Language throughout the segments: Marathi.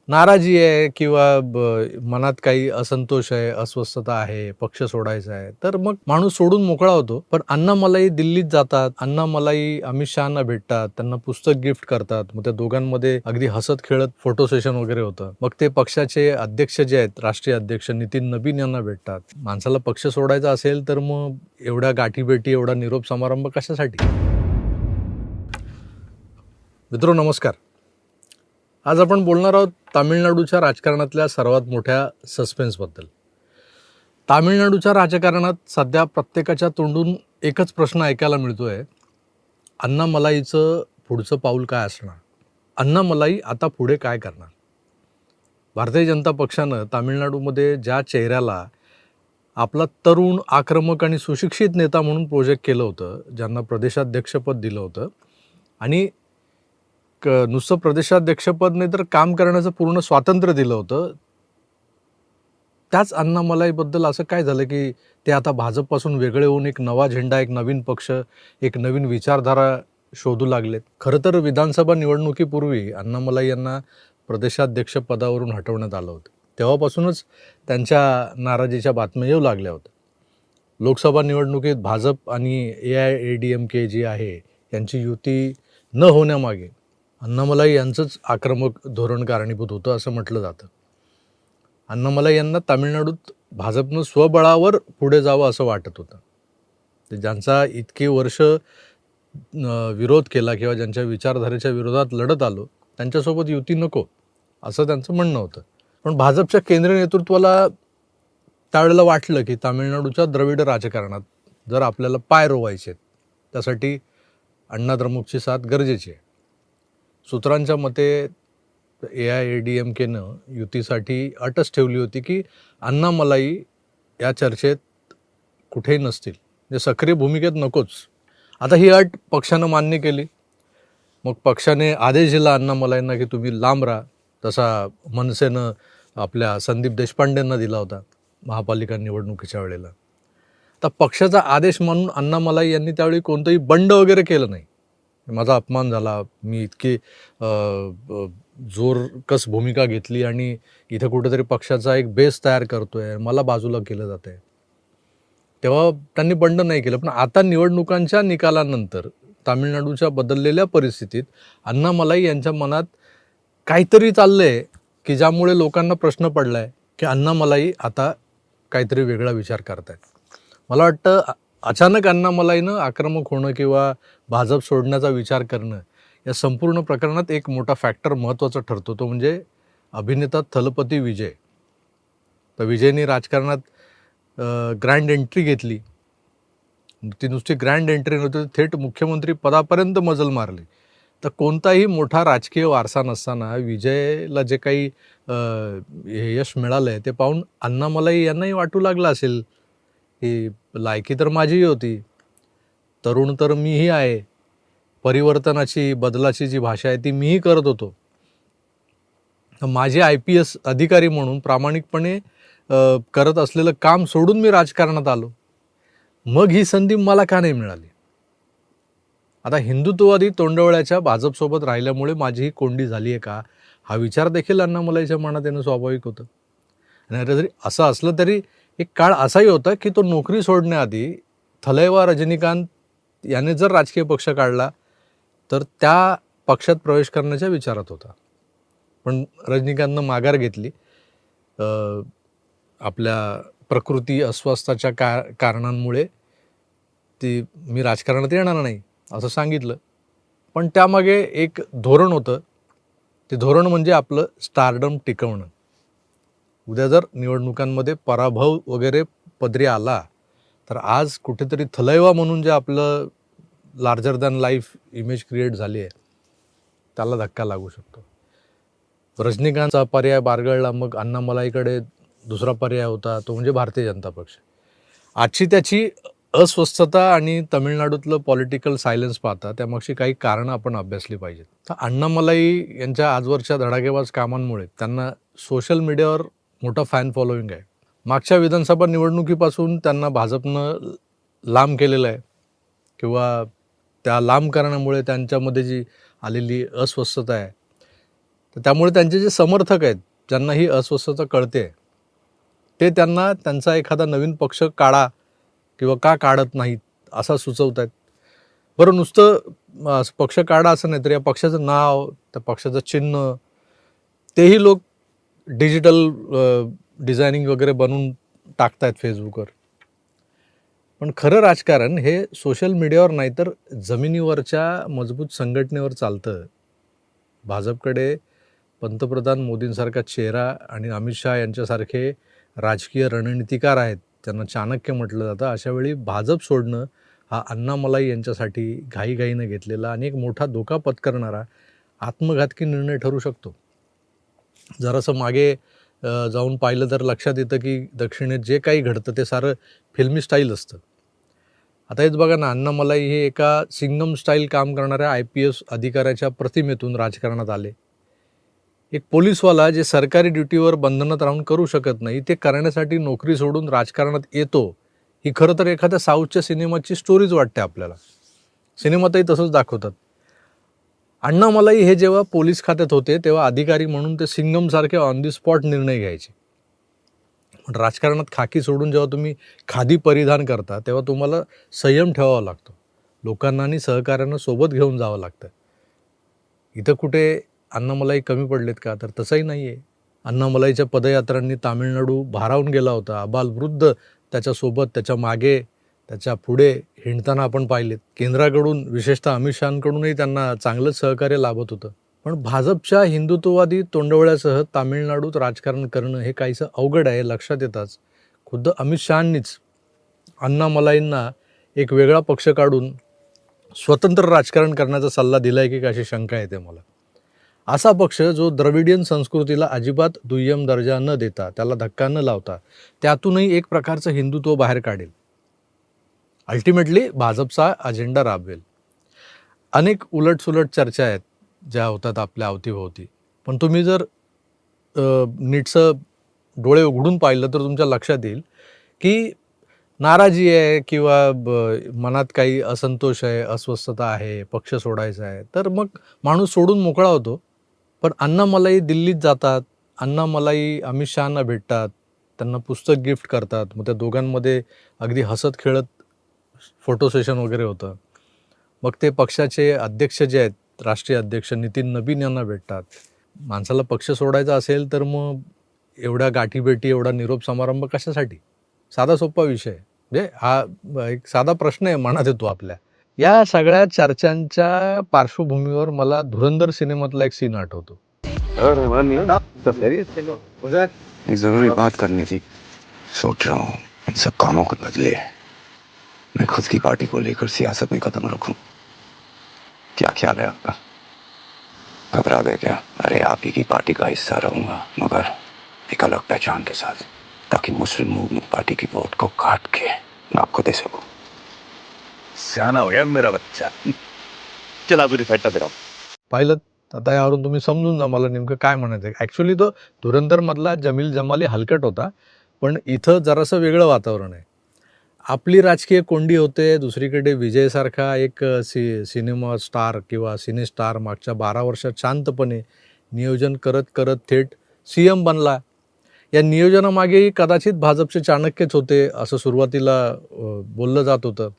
नाराजी आहे किंवा मनात काही असंतोष आहे, अस्वस्थता आहे, पक्ष सोडायचा आहे, तर मग माणूस सोडून मोकळा होतो. पण अण्णामलाई दिल्लीत जातात, अण्णामलाई अमित शहांना भेटतात, त्यांना पुस्तक गिफ्ट करतात. मग त्या दोघांमध्ये अगदी हसत-खेळत फोटो सेशन वगैरे होतं. मग ते पक्षाचे अध्यक्ष जे आहेत, राष्ट्रीय अध्यक्ष नितीन नबीन यांना भेटतात. माणसाला पक्ष सोडायचा असेल तर मग एवढ्या गाठीभेटी, एवढा निरोप समारंभ कशासाठी? मित्रांनो नमस्कार. आज आपण बोलणार आहोत तामिळनाडूच्या राजकारणातल्या सर्वात मोठ्या सस्पेन्सबद्दल. तामिळनाडूच्या राजकारणात सध्या प्रत्येकाच्या तोंडून एकच प्रश्न ऐकायला मिळतोय, अण्णामलाईचं पुढचं पाऊल काय असणार? अण्णामलाई आता पुढे काय करणार? भारतीय जनता पक्षानं तामिळनाडूमध्ये ज्या चेहऱ्याला आपला तरुण, आक्रमक आणि सुशिक्षित नेता म्हणून प्रोजेक्ट केलं होतं, ज्यांना प्रदेशाध्यक्षपद दिलं होतं आणि नुसतं प्रदेशाध्यक्षपद नाही तर काम करण्याचं पूर्ण स्वातंत्र्य दिलं होतं. त्याच अण्णामलाईबद्दल असं काय झालं, की ते आता भाजपपासून वेगळे होऊन एक नवा झेंडा, एक नवीन पक्ष, एक नवीन विचारधारा शोधू लागलेत? खरं तर विधानसभा निवडणुकीपूर्वी अण्णामलाई यांना प्रदेशाध्यक्ष पदावरून हटवण्यात आलं होतं. तेव्हापासूनच त्यांच्या नाराजीच्या बातम्या येऊ लागल्या होत्या. लोकसभा निवडणुकीत भाजप आणि AIADMK जी आहे, यांची युती न होण्यामागे अण्णामलाई यांचंच आक्रमक धोरण कारणीभूत होतं असं म्हटलं जातं. अण्णामलाई यांना तामिळनाडूत भाजपनं स्वबळावर पुढे जावं असं वाटत होतं. ते ज्यांचा इतकी वर्ष विरोध केला किंवा ज्यांच्या विचारधारेच्या विरोधात लढत आलो, त्यांच्यासोबत युती नको असं त्यांचं म्हणणं होतं. पण भाजपच्या केंद्रीय नेतृत्वाला त्यावेळेला वाटलं की तामिळनाडूच्या द्रविड राजकारणात जर आपल्याला पाय रोवायचे आहेत, त्यासाठी अण्णाद्रमुकची साथ गरजेची आहे. सूत्रांच्या मते AIADMKनं युतीसाठी अटच ठेवली होती की अण्णामलाई या चर्चेत कुठेही नसतील, म्हणजे सक्रिय भूमिकेत नकोच. आता ही अट पक्षानं मान्य केली. मग पक्षाने आदेश दिला अण्णामलाईंना की तुम्ही लांब राहा. तसा मनसेनं आपल्या संदीप देशपांडेंना दिला होता महापालिका निवडणुकीच्या वेळेला. तर पक्षाचा आदेश मानून अण्णामलाई यांनी त्यावेळी कोणतंही बंड वगैरे केलं नाही. माझा अपमान झाला, मी इतकी जोरकस भूमिका घेतली आणि इथं कुठेतरी पक्षाचा एक बेस तयार करतोय, मला बाजूला केलं जात आहे, तेव्हा त्यांनी बंड नाही केलं. पण आता निवडणुकांच्या निकालानंतर तामिळनाडूच्या बदललेल्या परिस्थितीत अण्णामलाई यांच्या मनात काहीतरी चाललंय की ज्यामुळे लोकांना प्रश्न पडलाय की अण्णामलाई आता काहीतरी वेगळा विचार करतायत. मला वाटतं अचानक अण्णामलाईनं आक्रमक होणं किंवा भाजप सोडण्याचा विचार करणं या संपूर्ण प्रकरणात एक मोठा फॅक्टर महत्त्वाचा ठरतो, तो म्हणजे अभिनेता थलपती विजय. तर विजयनी राजकारणात ग्रँड एंट्री घेतली. ती नुसती ग्रँड एंट्री नव्हती, थेट मुख्यमंत्री पदापर्यंत मजल मारली. तर कोणताही मोठा राजकीय वारसा नसताना विजयला जे काही यश मिळालं आहे ते पाहून अण्णामलाई यांनाही वाटू लागलं असेल की लायकी तर माझीही होती, तरुण तर मीही आहे, परिवर्तनाची, बदलाची जी भाषा आहे ती मीही करत होतो. माझे IPS अधिकारी म्हणून प्रामाणिकपणे करत असलेलं काम सोडून मी राजकारणात आलो. मग ही संधी मला का नाही मिळाली? आता हिंदुत्ववादी तोंडवळ्याच्या भाजपसोबत राहिल्यामुळे माझी ही कोंडी झाली आहे का? हा विचार देखील अण्णामलाईच्या मनात येणं स्वाभाविक होतं. आणि जरी असं असलं तरी एक काळ असाही होता की तो नोकरी सोडण्याआधी थलैवा रजनीकांत याने जर राजकीय पक्ष काढला तर त्या पक्षात प्रवेश करण्याच्या विचारात होता. पण रजनीकांतनं माघार घेतली. आपल्या प्रकृती अस्वास्थाच्या कारणांमुळे मी राजकारणात येणार नाही असं सांगितलं. पण त्यामागे एक धोरण होतं. ते धोरण म्हणजे आपलं स्टारडम टिकवणं. उद्या जर निवडणुकांमध्ये पराभव वगैरे पदरी आला तर आज कुठेतरी थलैवा म्हणून जे आपलं larger than life image create झाली आहे त्याला धक्का लागू शकतो. रजनीकांतचा पर्याय बारगळला, मग अण्णामलाईकडे दुसरा पर्याय होता, तो म्हणजे भारतीय जनता पक्ष. आजची त्याची अस्वस्थता आणि तमिळनाडूतलं पॉलिटिकल सायलेन्स पाहता त्यामागची काही कारणं आपण अभ्यासली पाहिजेत. तर अण्णामलाई यांच्या आजवरच्या धडाकेबाज कामांमुळे त्यांना सोशल मीडियावर मोठा फॅन फॉलोईंग आहे. मागच्या विधानसभा निवडणुकीपासून त्यांना भाजपनं लांब केलेलं आहे किंवा त्या लांब करण्यामुळे त्यांच्यामध्ये जी आलेली अस्वस्थता आहे तर त्यामुळे त्यांचे जे समर्थक आहेत, ज्यांना ही अस्वस्थता कळते, ते त्यांना त्यांचा एखादा नवीन पक्ष काढा किंवा का काढत नाहीत असा सुचवत आहेत. बरं, नुसतं पक्ष काढा असं नाही, तर या पक्षाचं नाव, त्या पक्षाचं चिन्ह, तेही लोक डिजिटल डिझायनिंग वगैरे बनवून टाकतायत फेसबुकवर. पण खरं राजकारण हे सोशल मीडियावर नाही, तर जमिनीवरच्या मजबूत संघटनेवर चालतं. भाजपकडे पंतप्रधान मोदींसारखा चेहरा आणि अमित शहा यांच्यासारखे राजकीय रणनीतिकार आहेत, त्यांना चाणक्य म्हटलं जातं. अशावेळी भाजप सोडणं हा अण्णामलाई यांच्यासाठी घाईघाईनं घेतलेला आणि एक मोठा धोका पत्करणारा आत्मघातकी निर्णय ठरू शकतो. जरासं मागे जाऊन पाहिलं तर लक्षात येतं की दक्षिणेत जे काही घडतं ते सारं फिल्मी स्टाईल असतं. आता हेच बघा ना, अण्णामलाई हे एका सिंगम स्टाईल काम करणाऱ्या IPS अधिकाऱ्याच्या प्रतिमेतून राजकारणात आले. एक पोलीसवाला जे सरकारी ड्युटीवर बंधनात राहून करू शकत नाही, ते करण्यासाठी नोकरी सोडून राजकारणात येतो, ही खरं तर एखाद्या साऊथच्या सिनेमाची स्टोरीज वाटते आपल्याला. सिनेमातही तसंच दाखवतात. अण्णामलाई हे जेव्हा पोलीस खात्यात होते, तेव्हा अधिकारी म्हणून ते सिंगमसारखे ऑन दी स्पॉट निर्णय घ्यायचे. पण राजकारणात खाकी सोडून जेव्हा तुम्ही खादी परिधान करता, तेव्हा तुम्हाला संयम ठेवावा लागतो. लोकांना आणि सहकाऱ्यांना सोबत घेऊन जावं लागतं. इथं कुठे अण्णामलाई कमी पडलेत का? तर तसंही नाही आहे. अण्णामलाईच्या पदयात्रांनी तामिळनाडू भारावून गेला होता. अबालवृद्ध त्याच्यासोबत, त्याच्या मागे, त्याच्या पुढे हिंडताना आपण पाहिलेत. केंद्राकडून, विशेषतः अमित शहांकडूनही त्यांना चांगलंच सहकार्य लाभत होतं. पण भाजपच्या हिंदुत्ववादी तोंडवळ्यासह तामिळनाडूत राजकारण करणं हे काहीसं अवघड आहे. लक्षात येताच खुद्द अमित शहांनीच अण्णामलाईंना एक वेगळा पक्ष काढून स्वतंत्र राजकारण करण्याचा सल्ला दिला आहे की अशी शंका येते मला. असा पक्ष जो द्रविडियन संस्कृतीला अजिबात दुय्यम दर्जा न देता, त्याला धक्का न लावता, त्यातूनही एक प्रकारचं हिंदुत्व बाहेर काढेल, अल्टिमेटली भाजपचा अजेंडा राबवेल. अनेक उलटसुलट चर्चा आहेत ज्या होतात आपल्या अवतीभोवती. पण तुम्ही जर नीटसं डोळे उघडून पाहिलं तर तुमच्या लक्षात येईल की नाराजी आहे किंवा मनात काही असंतोष आहे, अस्वस्थता आहे, पक्ष सोडायचा आहे, तर मग माणूस सोडून मोकळा होतो. पण अण्णामलाई दिल्लीत जातात, अण्णामलाई अमित शहांना भेटतात, त्यांना पुस्तक गिफ्ट करतात. मग त्या दोघांमध्ये अगदी हसत खेळत फोटो सेशन वगैरे होतं. मग ते पक्षाचे अध्यक्ष जे आहेत, राष्ट्रीय अध्यक्ष नितीन नबीन यांना भेटतात. माणसाला पक्ष सोडायचा असेल तर मग एवढ्या गाठीभेटी, एवढा निरोप समारंभ कशासाठी? साधा सोपा विषय आहे. म्हणजे हा एक साधा प्रश्न आहे मनात येतो आपल्या. या सगळ्या चर्चांच्या पार्श्वभूमीवर मला धुरंधर सिनेमातला एक सीन आठवतो. एक जरूरी बात करनी थी। सोच रहा हूँ इन सब कामों के बदले मैं खुद की पार्टी को लेकर सियासत में कदम रखूं। क्या ख्याल है आपका? घबरा गए क्या? अरे आप ही की पार्टी का हिस्सा रहूंगा, मगर एक अलग पहचान के साथ, ताकि मुस्लिम मूवमेंट पार्टी की वोट को काट के मैं आपको दे सकूं। सियाना हो गया मेरा बच्चा। चला तुझी फाईट दे पाहिलं? आता यावरून तुम्ही समजून जा मला नेमकं काय म्हणायचं आहे. ॲक्च्युली तो धुरंधरमधला जमील जमाली हलकट होता, पण इथं जरासं वेगळं वातावरण आहे. आपली राजकीय कोंडी होते, दुसरीकडे विजयसारखा एक सिनेमा स्टार किंवा सिने स्टार मागच्या 12 वर्षात शांतपणे नियोजन करत करत थेट CM बनला. या नियोजनामागेही कदाचित भाजपचे चाणक्यच होते असं सुरुवातीला बोललं जात होतं.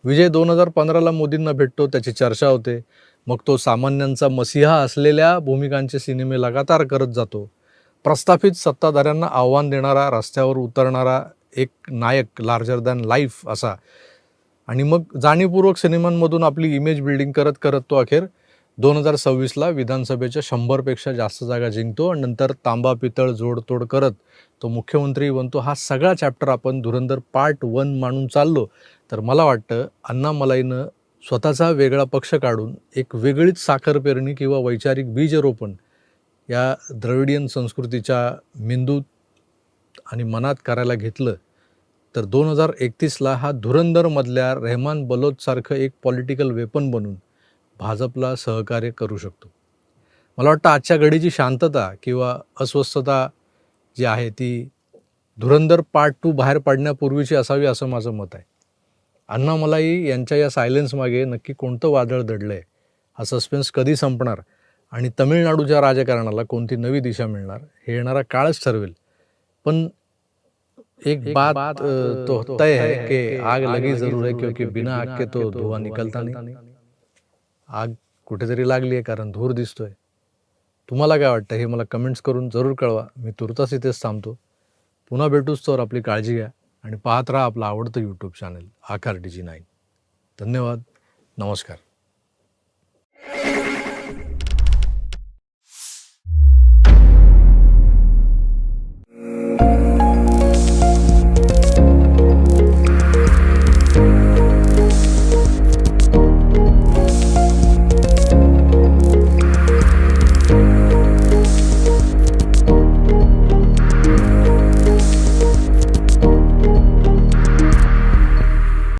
विजय 2015ला मोदींना भेटतो, त्याची चर्चा होते. मग तो सामान्यांचा मसिहा असलेल्या भूमिकांचे सिनेमे लगातार करत जातो. प्रस्थापित सत्ताधाऱ्यांना आव्हान देणारा, रस्त्यावर उतरणारा एक नायक, लार्जर दॅन लाईफ असा. आणि मग जाणीवपूर्वक सिनेमांमधून आपली इमेज बिल्डिंग करत करत तो अखेर 2026ला विधानसभेच्या 100पेक्षा जास्त जागा जिंकतो आणि नंतर तांबा पितळ जोडतोड करत तो मुख्यमंत्री बनतो. हा सगळा चॅप्टर आपण धुरंधर पार्ट 1 मानून चाललो तर मला वाटतं अण्णामलाईनं स्वतःचा वेगळा पक्ष काढून एक वेगळीच साखर पेरणी किंवा वैचारिक बीजरोपण या द्रविडियन संस्कृतीच्या मेंदूत आणि मनात करायला घेतलं तर 2031ला हा धुरंधरमधल्या रेहमान बलोचसारखं एक पॉलिटिकल वेपन बनून भाजपला सहकार्य करू शकतो. मला वाटतं आजच्या घडीची शांतता किंवा अस्वस्थता जी आहे ती धुरंधर पार्ट 2 बाहेर पडण्यापूर्वीची असावी असं माझं मत आहे. अण्णामलाई यांच्या या सायलेन्समागे नक्की कोणतं वादळ दडलं आहे, हा सस्पेन्स कधी संपणार आणि तमिळनाडूच्या राजकारणाला कोणती नवी दिशा मिळणार हे येणारा काळच ठरवेल. पण एक बात तो तय है कि आग लगी जरूर है, क्योंकि बिना आग के तो धुआं निकलता नहीं. आग कुठेतरी लागली आहे कारण धूर दिसतोय. तुम्हाला काय वाटतं हे मला कमेंट्स करून जरूर कळवा. मी तुर्तास इथेच थांबतो. पुन्हा भेटूच तर आपली काळजी घ्या आणि पाहत राहा आपलं आवडतं यूट्यूब चॅनल आकार DG9. धन्यवाद. नमस्कार.